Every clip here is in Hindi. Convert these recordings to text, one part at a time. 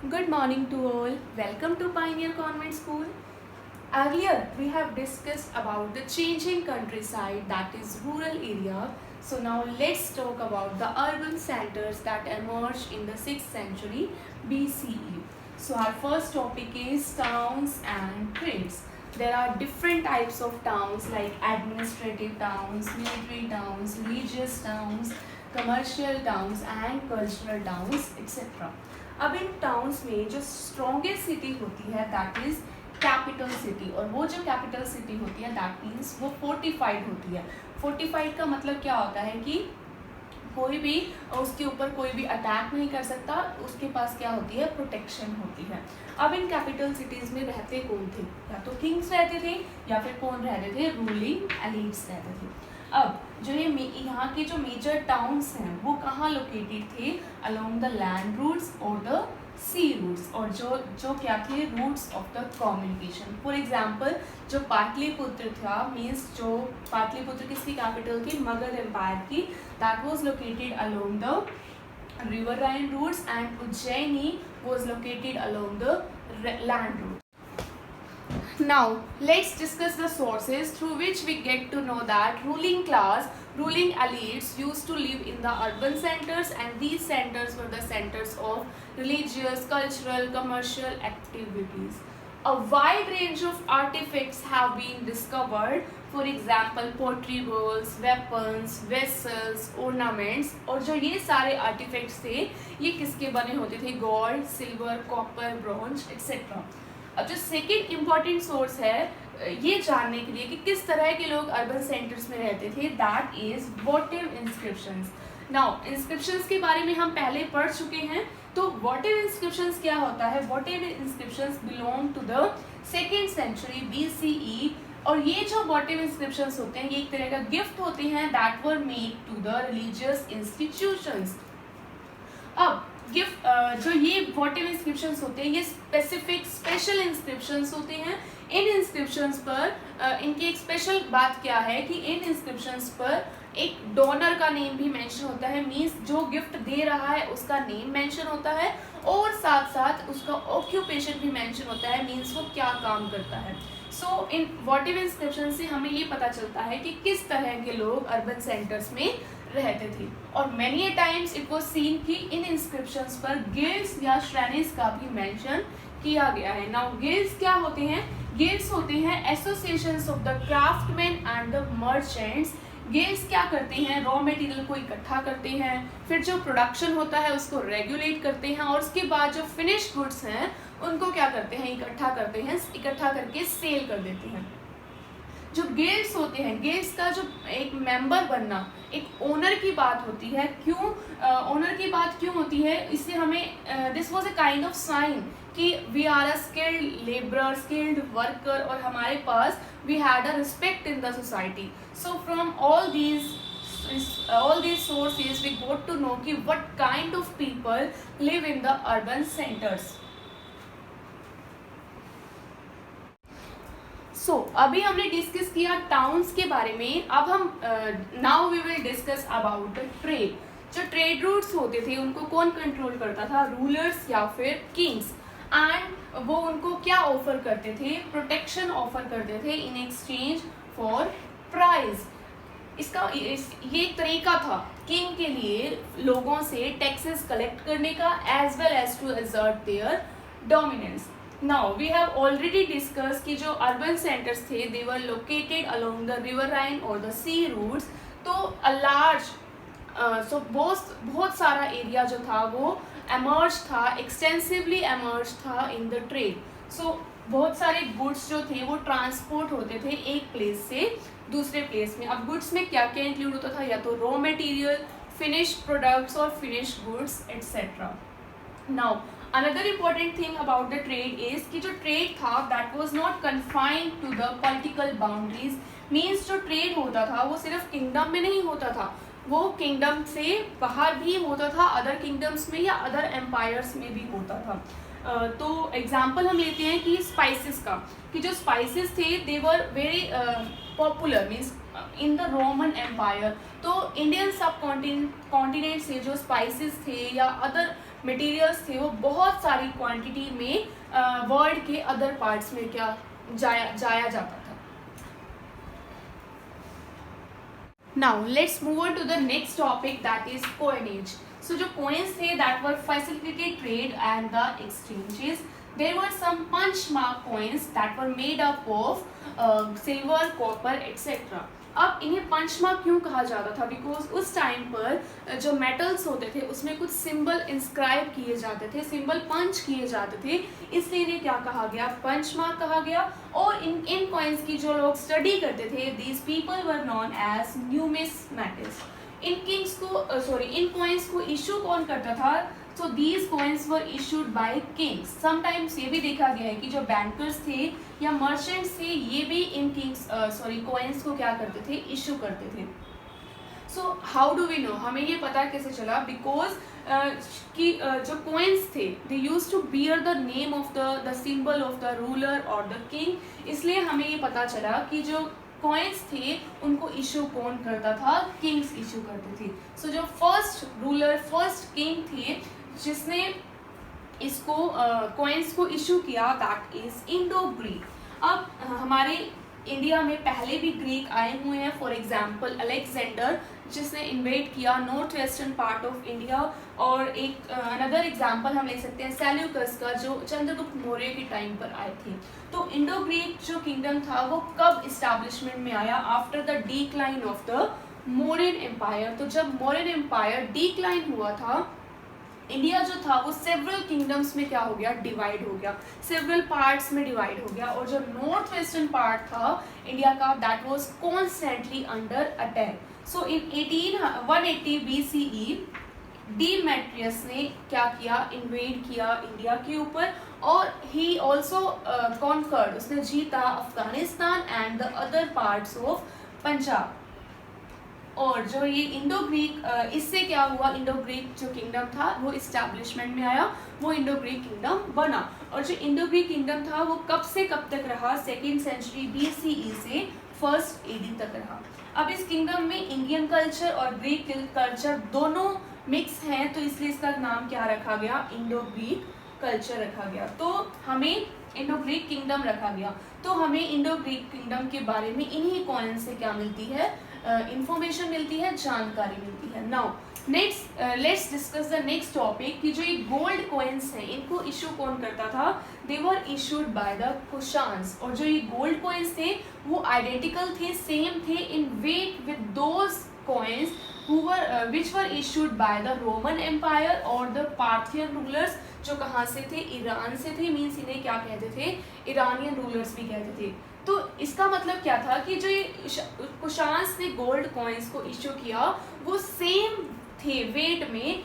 Good morning to all. Welcome to Pioneer Convent School. Earlier, we have discussed about the changing countryside, that is rural area. So now let's talk about the urban centers that emerged in the 6th century BCE. So our first topic is towns and trades. There are different types of towns like administrative towns, military towns, religious towns, commercial towns and cultural towns, etc. अब इन टाउन्स में जो स्ट्रॉन्गेस्ट सिटी होती है दैट इज कैपिटल सिटी, और वो जो कैपिटल सिटी होती है दैट मीन्स वो फोर्टिफाइड होती है. फोर्टिफाइड का मतलब क्या होता है कि कोई भी उसके ऊपर कोई भी अटैक नहीं कर सकता, उसके पास क्या होती है, प्रोटेक्शन होती है. अब इन कैपिटल सिटीज़ में रहते कौन थे? या तो किंग्स रहते थे या फिर कौन रहते थे, रूलिंग एलिट्स रहते थे. अब जो ये यहाँ के जो मेजर टाउन्स हैं वो कहाँ लोकेटेड थे, अलोंग द लैंड रूट्स और द सी रूट्स, और जो क्या थे, routes of the communication. For example जो पाटलिपुत्र था, मीन्स जो पाटलिपुत्र किसकी कैपिटल थी, मगध एम्पायर की, that was located along the riverine routes, and Ujjaini was located along the land route. Now, let's discuss the sources through which we get to know that ruling elites used to live in the urban centers, and these centers were the centers of religious, cultural, commercial activities. A wide range of artifacts have been discovered. For example, pottery bowls, weapons, vessels, ornaments. और जो ये सारे artifacts थे ये किसके बने होते थे, gold, silver, copper, bronze etcetera. अब जो सेकेंड इम्पॉर्टेंट सोर्स है ये जानने के लिए कि किस तरह के लोग अर्बन सेंटर्स में रहते थे, that is वोटिव inscriptions. Now inscriptions के बारे में हम पहले पढ़ चुके हैं. तो वोटिव इंस्क्रिप्शंस क्या होता है, votive inscriptions belong to the 2nd century BCE, और ये जो वोटिव इंस्क्रिप्शंस होते हैं ये एक तरह का गिफ्ट होते हैं that were made to the religious institutions. अब गिफ्ट जो ये वोटिव इंस्क्रिप्शंस होते हैं ये स्पेशल इंस्क्रिप्शंस होते हैं. इन इंस्क्रिप्शंस पर इनकी एक स्पेशल बात क्या है कि इन इंस्क्रिप्शंस पर एक डोनर का नेम भी मेंशन होता है, मींस जो गिफ्ट दे रहा है उसका नेम मेंशन होता है, और साथ साथ उसका ऑक्यूपेशन भी मेंशन होता है, मींस वो क्या काम करता है. सो इन वोटिव इंस्क्रिप्शन से हमें ये पता चलता है कि किस तरह के लोग अर्बन सेंटर्स में रहते थे. और many times it was scene कि इन इंस्क्रिप्शंस पर गिल्ड्स या श्रेणीज का भी मेंशन किया गया है. नाउ गिल्ड्स क्या होते हैं, गिल्ड्स होते हैं associations of the craftsman and the merchants. Guilds क्या करते हैं, रॉ मटेरियल को इकट्ठा करते हैं, फिर जो प्रोडक्शन होता है उसको रेगुलेट करते हैं, और उसके बाद जो फिनिश गुड्स हैं उनको क्या करते हैं, इकट्ठा करते हैं, इकट्ठा करके सेल कर देते हैं. जो गिल्ड्स होते हैं, गिल्ड्स का जो एक मेंबर बनना एक ओनर की बात होती है. क्यों ओनर की बात क्यों होती है, इससे हमें this was a kind of sign कि we are a skilled labourer, skilled worker, और हमारे पास we had a respect in the society. So from all these sources we got to know कि what kind of people live in the urban centers. अभी हमने डिस्कस किया टाउन्स के बारे में. अब हम now we will discuss about the trade. जो ट्रेड रूट्स होते थे उनको कौन कंट्रोल करता था, रूलर्स या फिर किंग्स, एंड वो उनको क्या ऑफर करते थे, प्रोटेक्शन ऑफर करते थे इन एक्सचेंज फॉर प्राइज. ये एक तरीका था किंग के लिए लोगों से टैक्सेस कलेक्ट करने का, as well as to exert their dominance. Now we have already discussed कि जो urban centers थे they were located along the river Rhine or the sea routes. तो a large बहुत सारा एरिया जो था वो emerged था, extensively emerged था in the trade. बहुत सारे गुड्स जो थे वो ट्रांसपोर्ट होते थे एक प्लेस से दूसरे प्लेस में. अब गुड्स में क्या क्या इंक्लूड होता था, या तो रॉ मटेरियल, फिनिश्ड प्रोडक्ट्स और finished goods etcetera. Now another important thing about the trade is कि जो ट्रेड था that was not confined to the political boundaries. means जो ट्रेड होता था वो सिर्फ किंगडम में नहीं होता था, वो किंगडम से बाहर भी होता था, अदर किंगडम्स में या अदर एम्पायर्स में भी होता था. तो एग्जाम्पल हम लेते हैं कि स्पाइसेस का, कि जो स्पाइसेस थे they were very popular means in the Roman Empire. तो इंडियन सब कॉन्टिनेंट से जो स्पाइसेस थे या अदर मटेरियल्स थे वो बहुत सारी क्वांटिटी में वर्ल्ड के अदर पार्ट्स में क्या जाया जाता था। Now let's move on to the next topic, that is coinage. So जो coins थे that were facilitate trade and the exchanges. There were some punch mark coins that were made up of silver, copper, etc. अब इन्हें पंच मार्क क्यों कहा जाता था? बिकॉज उस टाइम पर जो मेटल्स होते थे उसमें कुछ सिंबल इंस्क्राइब किए जाते थे, सिंबल पंच किए जाते थे, इसलिए इन्हें क्या कहा गया? पंच मार्क कहा गया। और इन कॉइन्स की जो लोग स्टडी करते थे, these people were known as numismatics. इन कॉइन्स को इशू कौन करता था? So these coins were issued by kings. Sometimes ये भी देखा गया है कि जो बैंकर्स थे या मर्चेंट्स थे ये भी इन कॉइन्स को क्या करते थे? इशू करते थे। So how do we know? हमें ये पता कैसे चला? बिकॉज कि जो कॉइन्स थे they use to bear the name of the symbol of the ruler और द किंग, इसलिए हमें ये पता चला कि जो कॉइन्स थे उनको इशू कौन करता था? किंग्स इशू करते थे। सो जो फर्स्ट रूलर, फर्स्ट किंग थे जिसने इसको कॉइन्स को इशू किया, दैट इज इंडो ग्रीक। अब हमारे इंडिया में पहले भी ग्रीक आए हुए हैं। फॉर एग्जाम्पल अलेक्जेंडर जिसने इन्वेड किया north western part of India, और एक अनदर एग्जाम्पल हम ले सकते हैं सेल्यूकस का जो चंद्रगुप्त मौर्य के टाइम पर आए थे। तो इंडो ग्रीक जो किंगडम था वो कब इस्टेब्लिशमेंट में आया? After the decline of the Mauryan empire. तो जब मौर्यन एम्पायर डिक्लाइन हुआ था, इंडिया जो था वो सेवरल किंगडम्स में क्या हो गया? डिवाइड हो गया, सेवरल पार्ट्स में डिवाइड हो गया। और जो नॉर्थ वेस्टर्न पार्ट था इंडिया का, that was constantly under attack. So in 180 BCE Demetrious ने क्या किया? इन्वेड किया इंडिया के ऊपर, और ही ऑल्सो कॉन्कर्ड, उसने जीता Afghanistan and the other parts of Punjab. और जो ये इंडो ग्रीक, इससे क्या हुआ? इंडो ग्रीक जो किंगडम था वो इस्टेब्लिशमेंट में आया, वो इंडो ग्रीक किंगडम बना। और जो इंडो ग्रीक किंगडम था वो कब से कब तक रहा? 2nd सेंचुरी BCE से 1st AD तक रहा। अब इस किंगडम में इंडियन कल्चर और ग्रीक कल्चर दोनों मिक्स हैं, तो इसलिए इसका नाम क्या रखा गया? इंडो ग्रीक कल्चर रखा गया। तो हमें इंडो ग्रीक किंगडम रखा गया। तो हमें इंडो ग्रीक किंगडम के बारे में इन्हीं कॉइन से क्या मिलती है? इंफॉर्मेशन मिलती है, जानकारी मिलती है। Now let's discuss the next topic कि जो ये गोल्ड कॉइन्स हैं इनको इशू कौन करता था? दे वर इशूड बाय द कुशान्स। और जो ये गोल्ड कॉइन्स थे वो आइडेंटिकल थे, सेम थे in weight with those coins which were issued by the Roman Empire और the Parthian rulers, जो कहाँ से थे? ईरान से थे। मीन्स इन्हें क्या कहते थे? ईरानियन रूलर्स भी कहते थे। तो इसका मतलब क्या था कि जो ये कुशान्स ने गोल्ड कॉइन्स को इशू किया वो सेम थे वेट में,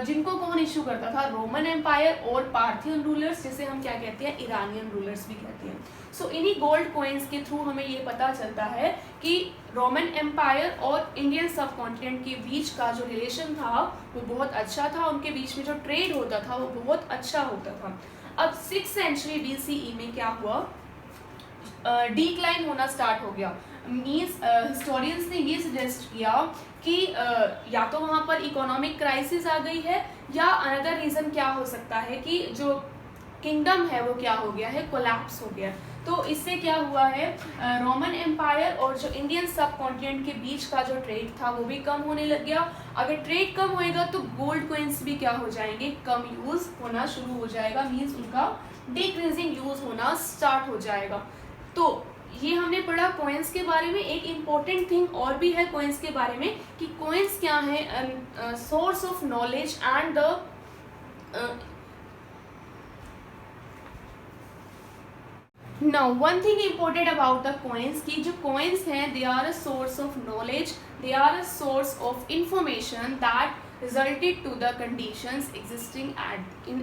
जिनको कौन इशू करता था? रोमन एम्पायर और पार्थियन रूलर्स, जिसे हम क्या कहते हैं? ईरानियन रूलर्स भी कहते हैं। सो इन्हीं गोल्ड कॉइन्स के थ्रू हमें ये पता चलता है कि रोमन एम्पायर और इंडियन सब कॉन्टिनेंट के बीच का जो रिलेशन था वो बहुत अच्छा था, उनके बीच में जो ट्रेड होता था वो बहुत अच्छा होता था। अब 6th सेंचुरी BCE में क्या हुआ? डिक्लाइन होना स्टार्ट हो गया। मीन्स हिस्टोरियंस ने ये सजेस्ट किया कि या तो वहाँ पर इकोनॉमिक क्राइसिस आ गई है, या अनदर रीज़न क्या हो सकता है कि जो किंगडम है वो क्या हो गया है? कोलैप्स हो गया। तो इससे क्या हुआ है? रोमन एम्पायर और जो इंडियन सब कॉन्टिनेंट के बीच का जो ट्रेड था वो भी कम होने लग गया। अगर ट्रेड कम होएगा तो गोल्ड कॉइन्स भी क्या हो जाएंगे? कम यूज़ होना शुरू हो जाएगा, मीन्स उनका डिक्रीजिंग यूज़ होना स्टार्ट हो जाएगा। तो ये हमने पढ़ा कॉइन्स के बारे में। एक इम्पॉर्टेंट थिंग और भी है कॉइन्स के बारे में कि कॉइन्स क्या है? Source of knowledge and the now one thing important about the coins की जो कॉइन्स हैं they are a source of knowledge, they are a source of information that resulted to the conditions existing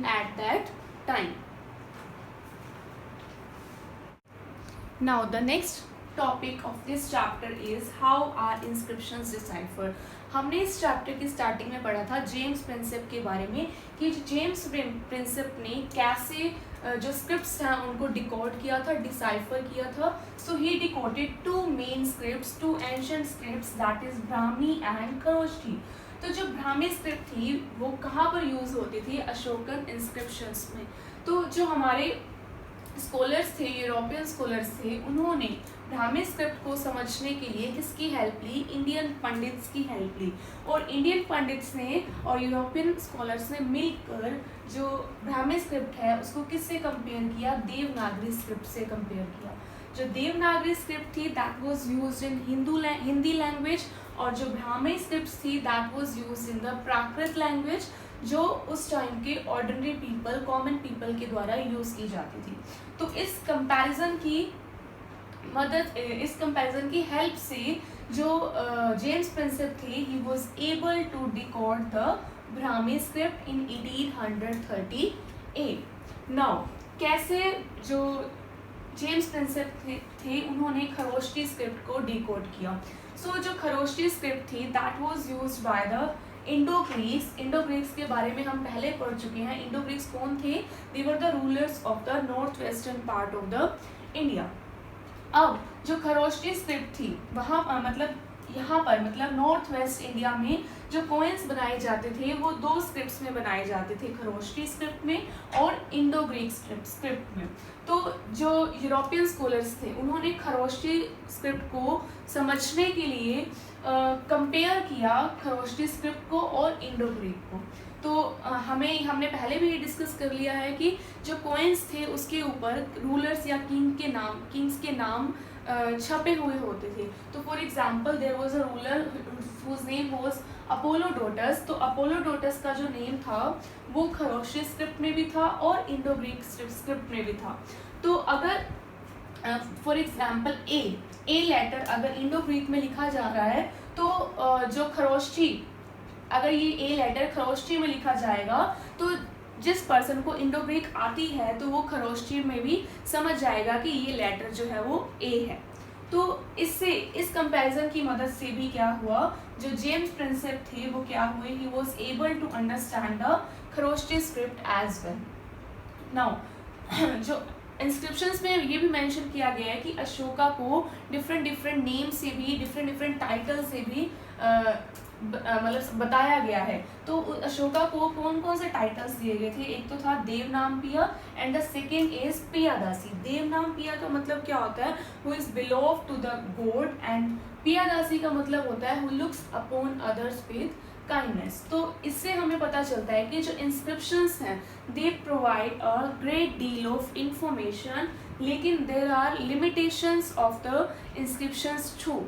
at that time. Now the next topic of this chapter is how are inscriptions deciphered. हमने इस चैप्टर की स्टार्टिंग में पढ़ा था जेम्स प्रिंसेप के बारे में कि जेम्स प्रिंसेप ने कैसे जो स्क्रिप्ट्स हैं उनको डिकोड किया था, डिसाइफर किया था। So he decoded 2 main scripts, 2 ancient scripts, that is Brahmi and Kharoshthi. तो जो ब्राह्मी स्क्रिप्ट थी वो कहाँ पर यूज़ होती थी? अशोकन इंस्क्रिप्शंस में। तो जो हमारे स्कॉलर्स थे, यूरोपियन स्कॉलर्स थे, उन्होंने ब्राह्मी स्क्रिप्ट को समझने के लिए किसकी हेल्प ली? इंडियन पंडित्स की हेल्प ली। और इंडियन पंडित्स ने और यूरोपियन स्कॉलर्स ने मिलकर जो ब्राह्मी स्क्रिप्ट है उसको किससे कंपेयर किया? देवनागरी स्क्रिप्ट से कंपेयर किया। जो देवनागरी स्क्रिप्ट थी that was used in Hindi language, और जो ब्राह्मी स्क्रिप्ट थी that was used in the Prakrit language, जो उस टाइम के ऑर्डिनरी पीपल, कॉमन पीपल के द्वारा यूज़ की जाती थी। तो इस कंपैरिजन की हेल्प से जो जेम्स प्रिंसेप थे, he was able to decode the Brahmi script in 1838। Now कैसे जो जेम्स प्रिंसेप थे उन्होंने खरोष्टी स्क्रिप्ट को डिकोड किया? सो जो खरोष्टी स्क्रिप्ट थी that was used by the Indo Greeks के बारे में हम पहले पढ़ चुके हैं। इंडो ग्रीक्स कौन थे? They were the rulers of the north western part of the India. अब जो खरोष्टी स्क्रिप्ट थी वहाँ यहाँ पर नॉर्थ वेस्ट इंडिया में जो कॉइन्स बनाए जाते थे वो दो स्क्रिप्ट्स में बनाए जाते थे, खरोष्टी स्क्रिप्ट में और इंडो ग्रीक स्क्रिप्ट में। तो जो यूरोपियन स्कॉलर्स थे उन्होंने खरोष्टी स्क्रिप्ट को समझने के लिए कंपेयर किया खरोष्टी स्क्रिप्ट को और इंडो ग्रीक को। तो हमने पहले भी डिस्कस कर लिया है कि जो कॉइन्स थे उसके ऊपर रूलर्स या किंग्स के नाम छपे हुए होते थे। तो for example there was a ruler whose name was Apollodotus. तो अपोलोडोटस का जो नेम था वो खरोष्टी स्क्रिप्ट में भी था और इंडो ग्रीक स्क्रिप्ट में भी था। तो अगर फॉर एग्जाम्पल ए लेटर अगर इंडो ग्रीक में लिखा जा रहा है तो जो खरोष्टी, अगर ये ए लेटर खरोष्टी में लिखा जाएगा तो जिस पर्सन को इंडो ग्रीक आती है तो वो खरोष्टी में भी समझ जाएगा कि ये लेटर जो है वो ए है। तो इस कंपैरिजन की मदद से भी क्या हुआ, जो जेम्स प्रिंसेप थे वो क्या हुए, he was able to understand the Kharoshthi script as well. Now जो इंस्क्रिप्शंस में ये भी मेंशन किया गया है कि अशोका को डिफरेंट नेम से भी, डिफरेंट टाइटल से भी बताया गया है। तो अशोका को कौन कौन से टाइटल्स दिए गए थे? एक तो था Devanampiya and the second is Piyadasi. Devanampiya का मतलब क्या होता है? Who is beloved to the god, and Piyadasi का मतलब होता है who looks upon others with kindness. तो इससे हमें पता चलता है कि जो इंस्क्रिप्शंस हैं they provide a great deal of information, लेकिन there are limitations of the inscriptions too.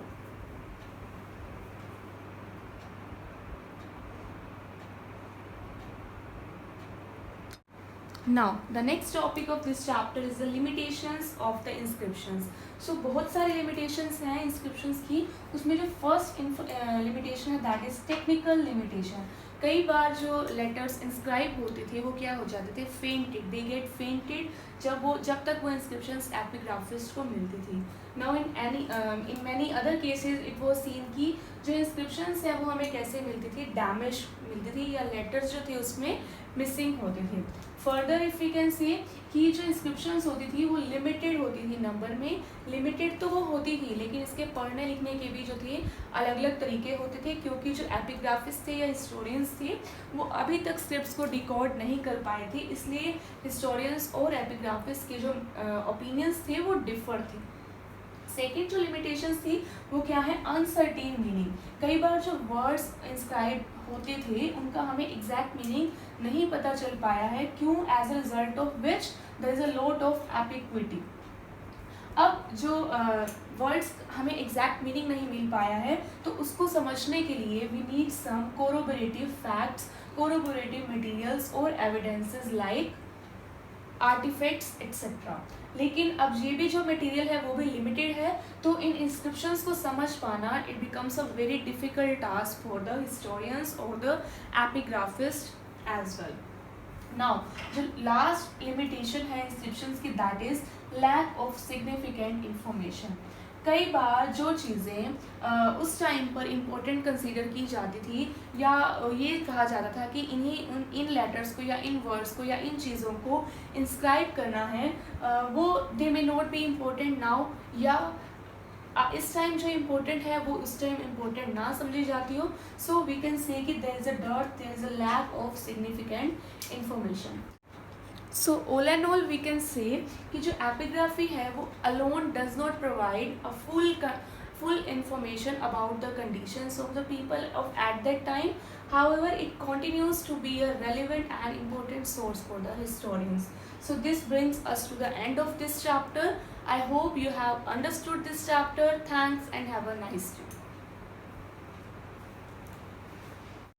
Now the next topic of this chapter is the limitations of the inscriptions. So बहुत सारे limitations हैं inscriptions की। उसमें जो first limitation है that is technical limitation। कई बार जो letters inscribe होते थे वो क्या हो जाते थे? fainted, they get fainted जब तक वो inscriptions epigraphist को मिलती थी। Now in many other cases it was seen कि जो inscriptions है वो हमें कैसे मिलती थी? damaged मिलती थी, या letters जो थे उसमें मिसिंग होते थे। Further if you can say कि जो इंस्क्रिप्शंस होती थी वो लिमिटेड होती थी नंबर में। लिमिटेड तो वो होती थी, लेकिन इसके पढ़ने लिखने के भी जो थे अलग अलग तरीके होते थे, क्योंकि जो एपिग्राफिस्ट थे या हिस्टोरियंस थे वो अभी तक स्क्रिप्ट्स को डिकोड नहीं कर पाए थे, इसलिए हिस्टोरियंस और एपिग्राफिस्ट के जो ओपिनियंस थे वो डिफर थे। सेकेंड जो लिमिटेशंस थी वो क्या है? Uncertain meaning. कई बार जो वर्ड्स इंस्क्राइब होते थे उनका हमें एग्जैक्ट मीनिंग नहीं पता चल पाया है। क्यों? As a result of which there is a lot of ambiguity. अब जो वर्ड्स हमें एग्जैक्ट मीनिंग नहीं मिल पाया है तो उसको समझने के लिए we need some corroborative facts, corroborative materials और एविडेंसेस लाइक आर्टिफैक्ट्स एक्सेट्रा। लेकिन अब ये भी जो मटेरियल है वो भी लिमिटेड है, तो इन इंस्क्रिप्शंस को समझ पाना it becomes a very difficult task for the historians और the epigraphist as well. Now जो लास्ट लिमिटेशन है इंस्क्रिप्शंस की that is lack of significant information. कई बार जो चीज़ें उस टाइम पर इम्पोर्टेंट कंसीडर की जाती थी या ये कहा जाता था कि इन लेटर्स को या इन वर्ड्स को या इन चीज़ों को इंस्क्राइब करना है, वो they may not be important now, या इस टाइम जो इम्पोर्टेंट है वो उस टाइम इम्पोर्टेंट ना समझी जाती हो, सो वी कैन से कि there is a dirt, there is a lack of significant information. So all and all we can say कि जो एपिग्राफी है वो alone does not provide a full information about the conditions of the people of at that time. However, it continues to be a relevant and important source for the historians. So this brings us to the end of this chapter. I hope you have understood this chapter. Thanks and have a nice day.